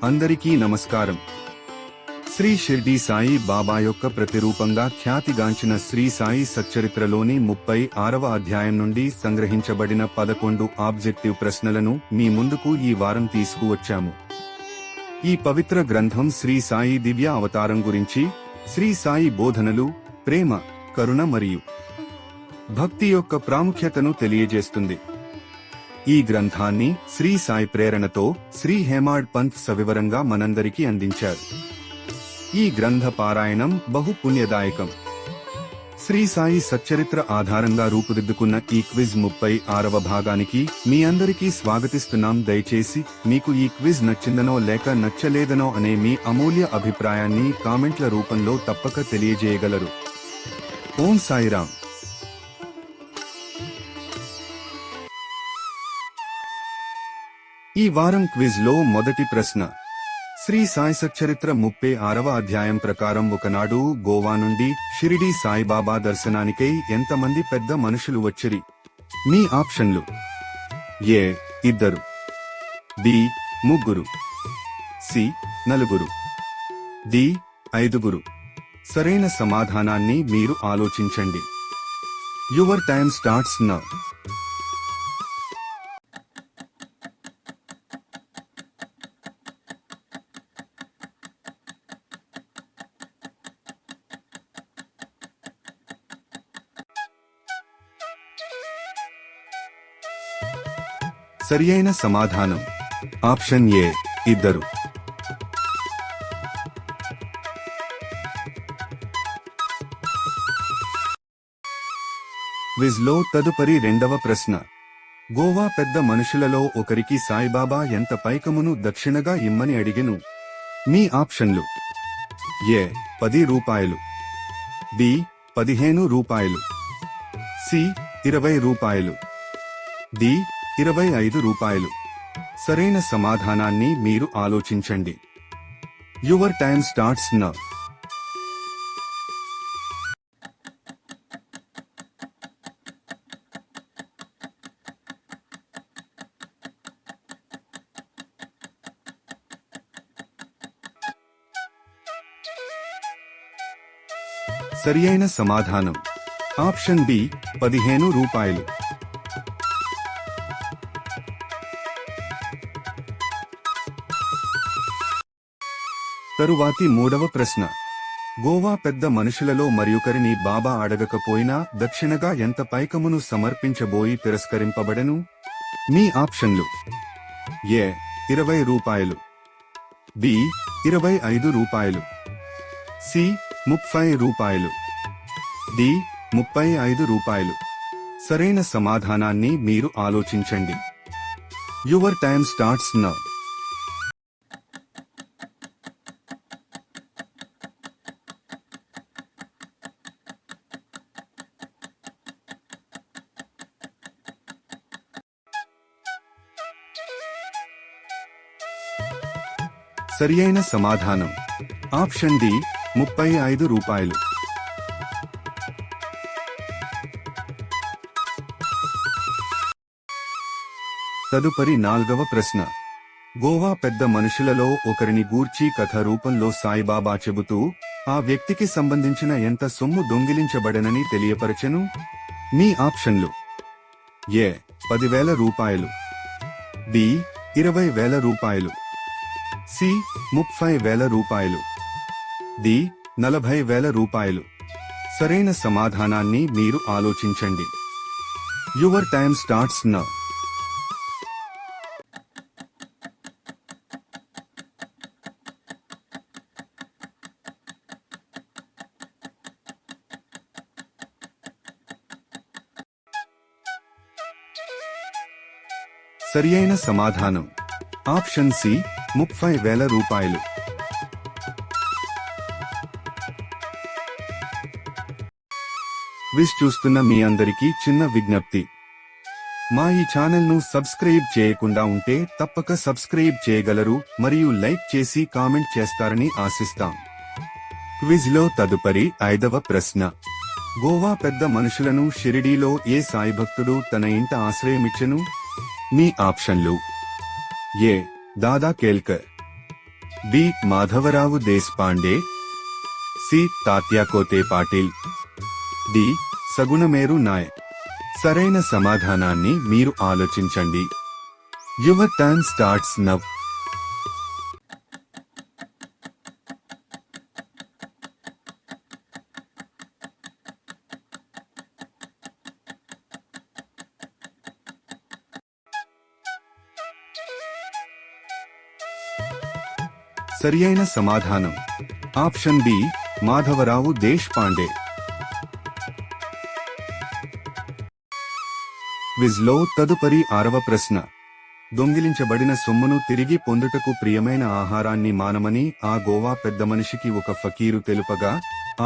అందరికీ నమస్కారం. శ్రీ షిర్డీ సాయి బాబా యొక్క ప్రతిరూపంగా ఖ్యాతిగాంచిన శ్రీ సాయి సచ్చరిత్రలోని 36వ అధ్యాయం నుండి సంగ్రహించబడిన 11 ఆబ్జెక్టివ్ ప్రశ్నలను మీ ముందుకు ఈ వారం తీసుకువచ్చాము. ఈ పవిత్ర గ్రంథం శ్రీ సాయి దివ్య అవతారం గురించి, శ్రీ సాయి బోధనలు, ప్రేమ, కరుణ మరియు భక్తి యొక్క ప్రాముఖ్యతను తెలియజేస్తుంది. ఈ గ్రంథాన్ని శ్రీ సాయి ప్రేరణతో శ్రీ హేమాడ్ పంత్ సవివరంగా మనందరికీ అందించారు. ఈ గ్రంథ పారాయణం బహు పుణ్యదాయకం. శ్రీ సాయి సచ్చరిత్ర ఆధారంగా రూపుదిద్దుకున్న ఈ క్విజ్ 36వ భాగానికి మీ అందరికీ స్వాగతిస్తున్నాం. దయచేసి మీకు ఈ క్విజ్ నచ్చిందనో లేక నచ్చలేదనో అనే మీ అమూల్య అభిప్రాయాన్ని కామెంట్ల రూపంలో తప్పక తెలియజేయగలరు. ఓం సాయిరాం. ఈ వారం క్విజ్ లో మొదటి ప్రశ్న. శ్రీ సాయి సచ్చరిత్ర 36వ అధ్యాయం ప్రకారం ఒకనాడు గోవా నుండి షిరిడీ సాయిబాబా దర్శనానికై ఎంతమంది పెద్ద మనుషులు వచ్చిరి? మీ ఆప్షన్లు: ఏ 2, బి 3, సి 4, డి 5. సరైన సమాధానాన్ని మీరు ఆలోచించండి. Your time starts now. సరియైన సమాధానం ఆప్షన్ ఏ 2. క్విజ్ లో తదుపరి రెండవ ప్రశ్న. గోవా పెద్ద మనుషులలో ఒకరికి సాయిబాబా ఎంత పైకమును దక్షిణగా ఇమ్మని అడిగెను? మీ ఆప్షన్లు: ఏ 10 రూపాయలు, బి 15 రూపాయలు, సి 20 రూపాయలు, డి 25 రూపాయలు. సరైన సమాధానాన్ని మీరు ఆలోచించండి. Your time starts now. సరియైన సమాధానం ఆప్షన్ బి 15 రూపాయలు. తరువాతి మూడవ ప్రశ్న. గోవా పెద్ద మనుషులలో మరొకరిని బాబా అడగకపోయినా దక్షిణగా ఎంత పైకమును సమర్పించబోయి తిరస్కరింపబడెను? మీ ఆప్షన్లు: ఏ 20 రూపాయలు, బి 25 రూపాయలు, సి 30 రూపాయలు, డి 35 రూపాయలు. సరైన సమాధానాన్ని మీరు ఆలోచించండి. Your time starts now. సరియైన సమాధానం ఆప్షన్ డి 35 రూపాయలు. తదుపరి నాల్గవ ప్రశ్న. గోవా పెద్ద మనుషులలో ఒకరిని గూర్చి కథ రూపంలో సాయిబాబా చెబుతూ ఆ వ్యక్తికి సంబంధించిన ఎంత సొమ్ము దొంగిలించబడనని తెలియపరచెను? మీ ఆప్షన్లు: ఏ 10,000 రూపాయలు, బి 20,000 రూపాయలు, సి 30,000 రూపాయలు, డి 40,000 రూపాయలు. సరైన సమాధానాన్ని మీరు ఆలోచించండి. Your time starts now. సరియైన సమాధానం ఆప్షన్ సి 30,000 రూపాయలు. క్విజ్ చూస్తున్న మీ అందరికీ చిన్న విజ్ఞప్తి. మా ఈ ఛానల్ ను సబ్స్క్రైబ్ చేయకుండా ఉంటే తప్పక సబ్స్క్రైబ్ చేయగలరు మరియు లైక్ చేసి కామెంట్ చేస్తారని ఆశిస్తాం. క్విజ్ లో తదుపరి 5వ ప్రశ్న. గోవా పెద్ద మనుషులను షిరిడీలో ఏ సాయి భక్తుడు తన ఇంట ఆశ్రయమిచ్చెను? మీ ఆప్షన్లు: ఏ దాదా Kelkar, B Madhavarao Deshpande, C తాత్యాకోతే Patil, D సగుణమేరు Naik. సరైన సమాధానాన్ని మీరు ఆలోచించండి. Your time starts now. సరియైన సమాధానం ఆప్షన్ బి మాధవరావు దేశపాండే. క్విజ్లో తదుపరి 6వ ప్రశ్న. దొంగిలించబడిన సొమ్మును తిరిగి పొందుటకు ప్రియమైన ఆహారాన్ని మానమని ఆ గోవా పెద్ద మనిషికి ఒక ఫకీరు తెలుపగా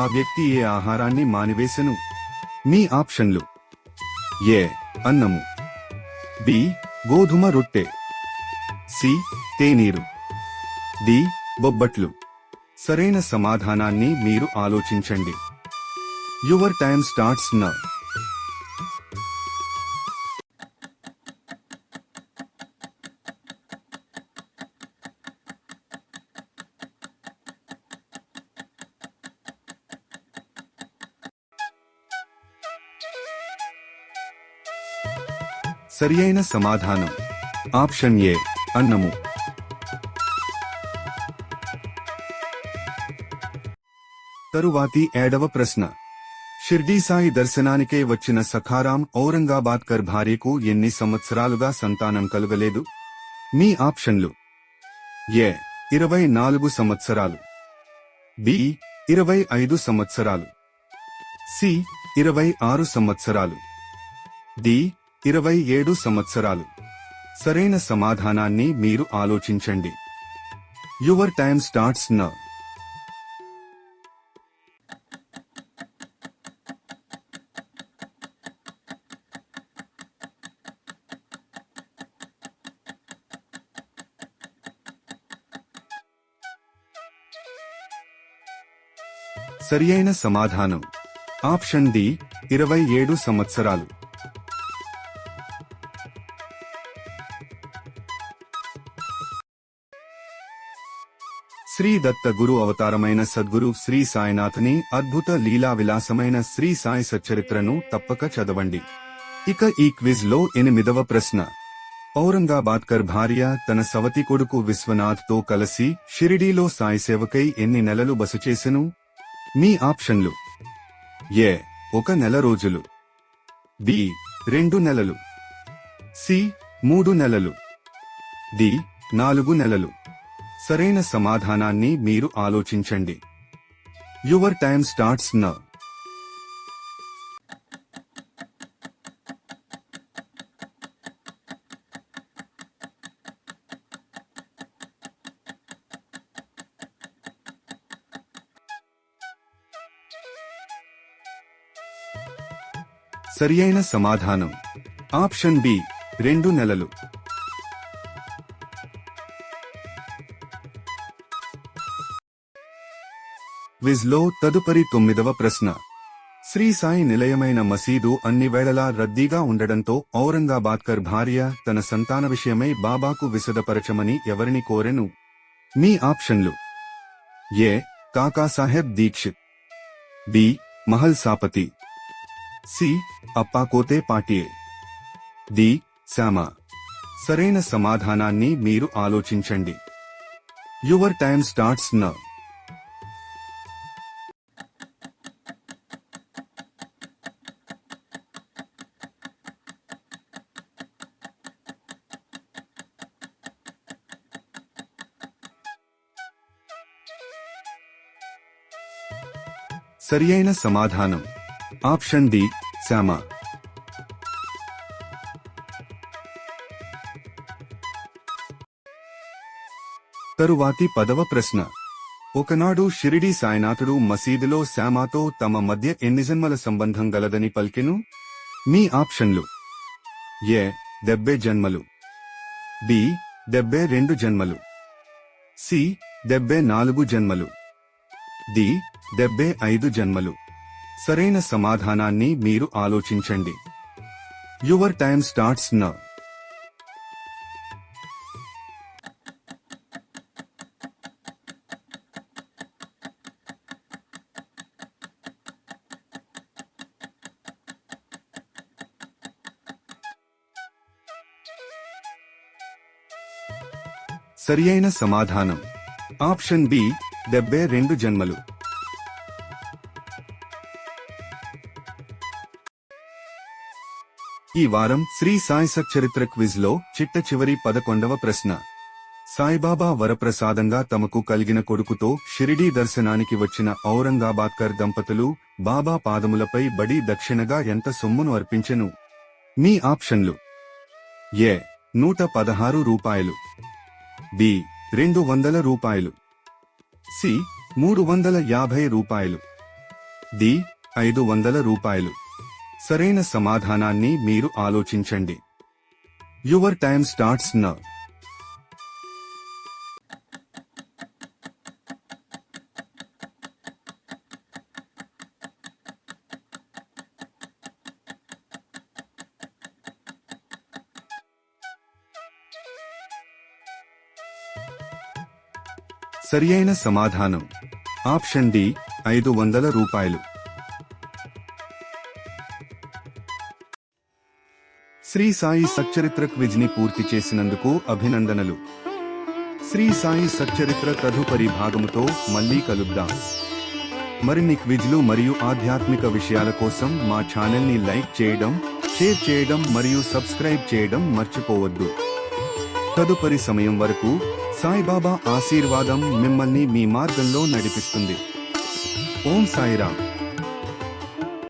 ఆ వ్యక్తి ఏ ఆహారాన్ని మానివేశను? మీ ఆప్షన్లు: ఏ అన్నము, బి గోధుమ రొట్టె, సి తేనీరు, డి బొబ్బట్లు. సరైన సమాధానాన్ని మీరు ఆలోచించండి. Your time starts now. సరియైన సమాధానం ఆప్షన్ ఏ అన్నము. తరువాతి 7వ ప్రశ్న. షిర్డీ సాయి దర్శనానికే వచ్చిన సఖారాం ఔరంగాబాద్కర్ భార్యకు ఎన్ని సంవత్సరాలుగా సంతానం కలుగలేదు? మీ ఆప్షన్లు: ఏ 24 సంవత్సరాలు, బి 25 సంవత్సరాలు, సి 26 సంవత్సరాలు, డి 27 సంవత్సరాలు. సరైన సమాధానాన్ని మీరు ఆలోచించండి. Your time starts now. సరియైన సమాధానం ఆప్షన్ డి 27 సంవత్సరాలు. శ్రీ దత్త గురు అవతారమైన సద్గురు శ్రీ సాయినాథ్ని అద్భుత లీలా విలాసమైన శ్రీ సాయి సచ్చరిత్రను తప్పక చదవండి. ఇక ఈ క్విజ్ లో 8వ ప్రశ్న. ఔరంగాబాద్కర్ భార్య తన సవతి కొడుకు విశ్వనాథ్ తో కలిసి షిరిడీలో సాయి సేవకై ఎన్ని నెలలు బస చేసెను? మీ ఆప్షన్లు: ఏ 1 నెల రోజులు, బి 2 నెలలు, సి 3 నెలలు, డి 4 నెలలు. సరైన సమాధానాన్ని మీరు ఆలోచించండి. Your time starts now. సరియైన సమాధానం ఆప్షన్ బి 2 నెలలు. క్విజ్లో తదుపరి 9వ ప్రశ్న. శ్రీ సాయి నిలయమైన మసీదు అన్ని వేళలా రద్దీగా ఉండడంతో ఔరంగాబాద్కర్ భార్య తన సంతాన విషయమై బాబాకు విశదపరచమని ఎవరిని కోరెను? మీ ఆప్షన్లు: ఏ Kakasaheb Dixit, B Mahal సాపతి, C అప్పాకోతే పాటియే, D Shyama. సరైన సమాధానాన్ని మీరు ఆలోచించండి. Your time starts now. సరియైన సమాధానం ఆప్షన్ డి శ్యామ. తరువాతి 10వ ప్రశ్న. ఒకనాడు షిరిడీ సాయినాథుడు మసీదులో శ్యామతో తమ మధ్య ఎన్ని జన్మల సంబంధం గలదని పలికెను? మీ ఆప్షన్లు: ఏ 70 జన్మలు, బి 72 జన్మలు, సి 74 జన్మలు, డి 75 జన్మలు. సరైన సమాధానాన్ని మీరు ఆలోచించండి. Your time starts now. సరియైన సమాధానం ఆప్షన్ బి 72 జన్మలు. ఈ వారం శ్రీ సాయి సచ్చరిత్ర క్విజ్ లో చిట్ట చివరి 11వ ప్రశ్న. సాయిబాబా వరప్రసాదంగా తమకు కలిగిన కొడుకుతో షిరిడీ దర్శనానికి వచ్చిన ఔరంగాబాద్కర్ దంపతులు బాబా పాదములపై బడి దక్షిణగా ఎంత సొమ్మును అర్పించెను? మీ ఆప్షన్లు: ఏ 116 రూపాయలు, బి 200 రూపాయలు, సి 350 రూపాయలు, డి 500 రూపాయలు. సరైన సమాధానాన్ని మీరు ఆలోచించండి. Your time starts now. సరియైన సమాధానం ఆప్షన్ డి 500 రూపాయలు. శ్రీ సాయి సచ్చరిత్ర క్విజ్ ని పూర్తి చేసినందుకు అభినందనలు. శ్రీ సాయి సచ్చరిత్ర తదుపరి భాగముతో మళ్ళీ కలుద్దాం. మరిన్ని క్విజ్లు మరియు ఆధ్యాత్మిక విషయాల కోసం మా ఛానల్ ని లైక్ చేయడం, షేర్ చేయడం మరియు సబ్స్క్రైబ్ చేయడం మర్చిపోవద్దు. తదుపరి సమయం వరకు సాయిబాబా ఆశీర్వాదం మిమ్మల్ని మీ మార్గంలో నడిపిస్తుంది. ఓం సాయిరామ్.